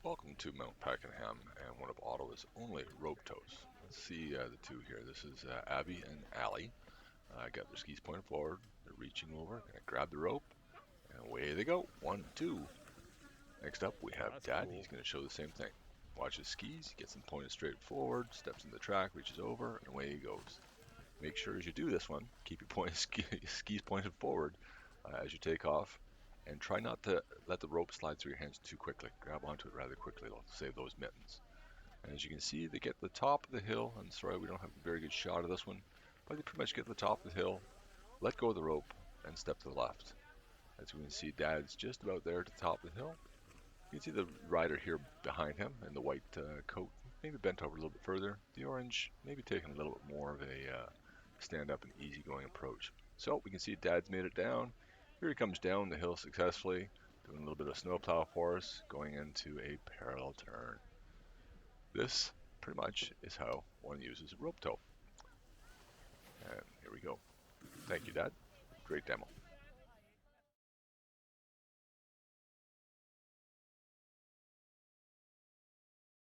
Welcome to Mount Pakenham and one of Ottawa's only rope tows. Let's see the two here. This is Abby and Allie. Got their skis pointed forward. They're reaching over, gonna grab the rope, and away they go. 1, 2. Next up, we Oh, have that's Dad. cool. He's gonna show the same thing. Watch his skis. He gets them pointed straight forward. Steps in the track, reaches over, and away he goes. Make sure as you do this one, keep your skis pointed forward as you take off, and try not to let the rope slide through your hands too quickly. Grab onto it rather quickly. It'll save those mittens. And as you can see, they get to the top of the hill. I'm sorry we don't have a very good shot of this one, but they pretty much get to the top of the hill, let go of the rope, and step to the left. As we can see, Dad's just about there at the top of the hill. You can see the rider here behind him in the white coat, maybe bent over a little bit further. The orange, maybe taking a little bit more of a stand up and easygoing approach. So we can see Dad's made it down. Here he comes down the hill successfully, doing a little bit of snowplow for us, going into a parallel turn. This pretty much is how one uses a rope tow. And here we go. Thank you, Dad. Great demo.